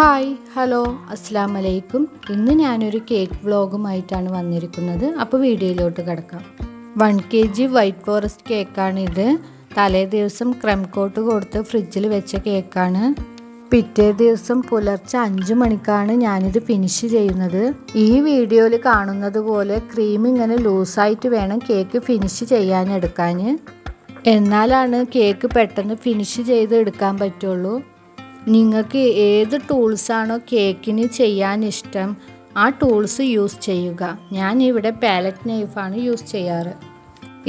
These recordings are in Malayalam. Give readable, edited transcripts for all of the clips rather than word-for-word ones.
ഹായ് ഹലോ അസ്സാം വലൈക്കും. ഇന്ന് ഞാനൊരു കേക്ക് വ്ളോഗുമായിട്ടാണ് വന്നിരിക്കുന്നത്. അപ്പോൾ വീഡിയോയിലോട്ട് കിടക്കാം. 1 kg വൈറ്റ് ഫോറസ്റ്റ് കേക്കാണിത്. തലേ ദിവസം ക്രം കോട്ട് കൊടുത്ത് ഫ്രിഡ്ജിൽ വെച്ച കേക്കാണ്. പിറ്റേ ദിവസം പുലർച്ചെ 5 മണിക്കാണ് ഞാനിത് ഫിനിഷ് ചെയ്യുന്നത്. ഈ വീഡിയോയിൽ കാണുന്നത് പോലെ ക്രീം ഇങ്ങനെ ലൂസായിട്ട് വേണം കേക്ക് ഫിനിഷ് ചെയ്യാനെടുക്കാൻ. എന്നാലാണ് കേക്ക് പെട്ടെന്ന് ഫിനിഷ് ചെയ്ത് എടുക്കാൻ പറ്റുള്ളൂ. നിങ്ങൾക്ക് ഏത് ടൂൾസാണോ കേക്കിന് ചെയ്യാൻ ഇഷ്ടം ആ ടൂൾസ് യൂസ് ചെയ്യുക. ഞാൻ ഇവിടെ പാലറ്റ് നൈഫാണ് യൂസ് ചെയ്യാറ്.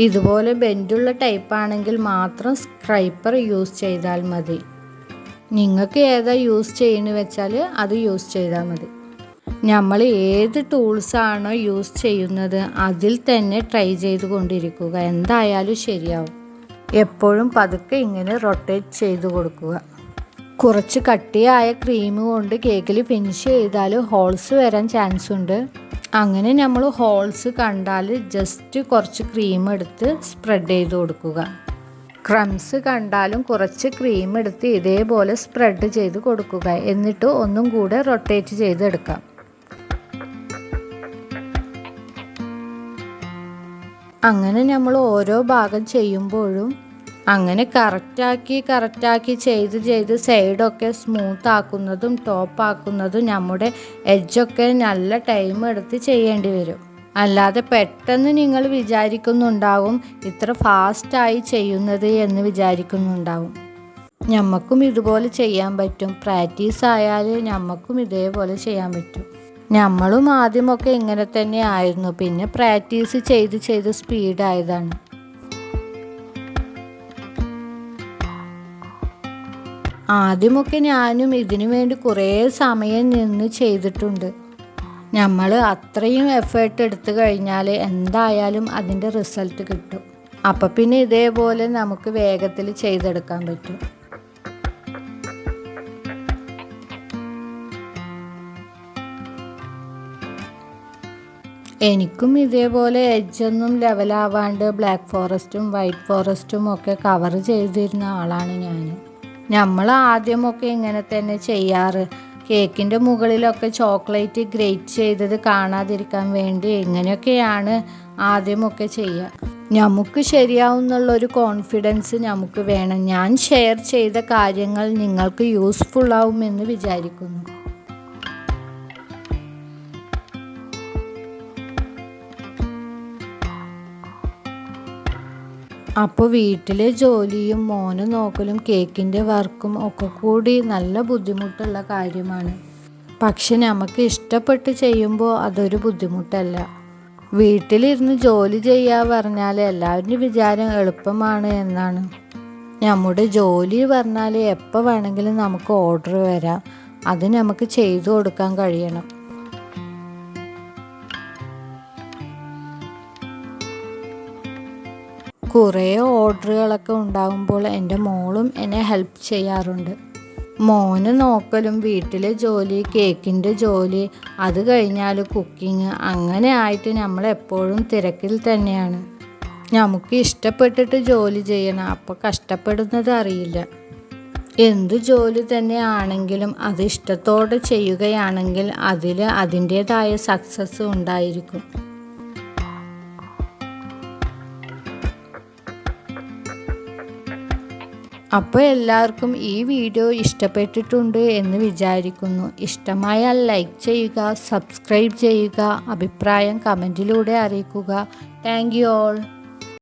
ഇതുപോലെ ബെൻഡുള്ള ടൈപ്പാണെങ്കിൽ മാത്രം സ്ക്രൈപ്പർ യൂസ് ചെയ്താൽ മതി. നിങ്ങൾക്ക് ഏതാ യൂസ് ചെയ്യുന്നത് വെച്ചാൽ അത് യൂസ് ചെയ്താൽ മതി. നമ്മൾ ഏത് ടൂൾസാണോ യൂസ് ചെയ്യുന്നത് അതിൽ തന്നെ ട്രൈ ചെയ്ത് കൊണ്ടിരിക്കുക. എന്തായാലും ശരിയാവും. എപ്പോഴും പതുക്കെ ഇങ്ങനെ റൊട്ടേറ്റ് ചെയ്ത് കൊടുക്കുക. കുറച്ച് കട്ടിയായ ക്രീം കൊണ്ട് കേക്കിൽ ഫിനിഷ് ചെയ്താൽ ഹോൾസ് വരാൻ ചാൻസ് ഉണ്ട്. അങ്ങനെ നമ്മൾ ഹോൾസ് കണ്ടാൽ ജസ്റ്റ് കുറച്ച് ക്രീം എടുത്ത് സ്പ്രെഡ് ചെയ്ത് കൊടുക്കുക. ക്രംസ് കണ്ടാലും കുറച്ച് ക്രീം എടുത്ത് ഇതേപോലെ സ്പ്രെഡ് ചെയ്ത് കൊടുക്കുക. എന്നിട്ട് ഒന്നും കൂടെ റൊട്ടേറ്റ് ചെയ്തെടുക്കാം. അങ്ങനെ നമ്മൾ ഓരോ ഭാഗം ചെയ്യുമ്പോഴും അങ്ങനെ കറക്റ്റാക്കി ചെയ്ത് സൈഡൊക്കെ സ്മൂത്ത് ആക്കുന്നതും ടോപ്പ് ആക്കുന്നതും നമ്മുടെ എഡ്ജൊക്കെ നല്ല ടൈം എടുത്ത് ചെയ്യേണ്ടി വരും. അല്ലാതെ പെട്ടെന്ന് നിങ്ങൾ വിചാരിക്കുന്നുണ്ടാവും ഇത്ര ഫാസ്റ്റായി ചെയ്യുന്നത് എന്ന് വിചാരിക്കുന്നുണ്ടാവും. ഞമ്മക്കും ഇതുപോലെ ചെയ്യാൻ പറ്റും. പ്രാക്ടീസ് ആയാൽ ഞമ്മക്കും ഇതേപോലെ ചെയ്യാൻ പറ്റും. നമ്മളും ആദ്യമൊക്കെ ഇങ്ങനെ തന്നെ ആയിരുന്നു. പിന്നെ പ്രാക്ടീസ് ചെയ്ത് സ്പീഡായതാണ്. ആദ്യമൊക്കെ ഞാനും ഇതിനു വേണ്ടി കുറേ സമയം നിന്ന് ചെയ്തിട്ടുണ്ട്. നമ്മൾ അത്രയും എഫേർട്ട് എടുത്തു കഴിഞ്ഞാൽ എന്തായാലും അതിൻ്റെ റിസൾട്ട് കിട്ടും. അപ്പം പിന്നെ ഇതേപോലെ നമുക്ക് വേഗത്തിൽ ചെയ്തെടുക്കാൻ പറ്റും. എനിക്കും ഇതേപോലെ എഡ്ജൊന്നും ലെവലാവാണ്ട് ബ്ലാക്ക് ഫോറസ്റ്റും വൈറ്റ് ഫോറസ്റ്റും ഒക്കെ കവർ ചെയ്തിരുന്ന ആളാണ് ഞാൻ. നമ്മൾ ആദ്യമൊക്കെ ഇങ്ങനെ തന്നെ ചെയ്യാറ്. കേക്കിൻ്റെ മുകളിലൊക്കെ ചോക്ലേറ്റ് ഗ്രേറ്റ് ചെയ്തത് കാണാതിരിക്കാൻ വേണ്ടി ഇങ്ങനെയൊക്കെയാണ് ആദ്യമൊക്കെ ചെയ്യുക. നമുക്ക് ശരിയാവുന്നുള്ളൊരു കോൺഫിഡൻസ് നമുക്ക് വേണം. ഞാൻ ഷെയർ ചെയ്ത കാര്യങ്ങൾ നിങ്ങൾക്ക് യൂസ്ഫുള്ളാവുമെന്ന് വിചാരിക്കുന്നു. അപ്പോൾ വീട്ടിലെ ജോലിയും മോനെ നോക്കലും കേക്കിൻ്റെ വർക്കും ഒക്കെ കൂടി നല്ല ബുദ്ധിമുട്ടുള്ള കാര്യമാണ്. പക്ഷെ നമുക്ക് ഇഷ്ടപ്പെട്ട് ചെയ്യുമ്പോൾ അതൊരു ബുദ്ധിമുട്ടല്ല. വീട്ടിലിരുന്ന് ജോലി ചെയ്യുക പറഞ്ഞാൽ എല്ലാവരുടെയും വിചാരം എളുപ്പമാണ് എന്നാണ്. നമ്മുടെ ജോലി പറഞ്ഞാൽ എപ്പോൾ വേണമെങ്കിലും നമുക്ക് ഓർഡർ വരാം. അത് നമുക്ക് ചെയ്തു കൊടുക്കാൻ കഴിയണം. കുറേ ഓർഡറുകളൊക്കെ ഉണ്ടാകുമ്പോൾ എൻ്റെ മോളും എന്നെ ഹെൽപ്പ് ചെയ്യാറുണ്ട്. മോനെ നോക്കലും വീട്ടിലെ ജോലി, കേക്കിൻ്റെ ജോലി, അത് കഴിഞ്ഞാൽ കുക്കിങ്, അങ്ങനെ ആയിട്ട് നമ്മളെപ്പോഴും തിരക്കിൽ തന്നെയാണ്. നമുക്ക് ഇഷ്ടപ്പെട്ടിട്ട് ജോലി ചെയ്യണം. അപ്പോൾ കഷ്ടപ്പെടുന്നത് അറിയില്ല. എന്ത് ജോലി തന്നെ ആണെങ്കിലും അത് ഇഷ്ടത്തോടെ ചെയ്യുകയാണെങ്കിൽ അതിൽ അതിൻ്റേതായ സക്സസ് ഉണ്ടായിരിക്കും. അപ്പോൾ എല്ലാവർക്കും ഈ വീഡിയോ ഇഷ്ടപ്പെട്ടിട്ടുണ്ട് എന്ന് വിചാരിക്കുന്നു. ഇഷ്ടമായാൽ ലൈക്ക് ചെയ്യുക, സബ്സ്ക്രൈബ് ചെയ്യുക, അഭിപ്രായം കമൻറ്റിലൂടെ അറിയിക്കുക. Thank you all.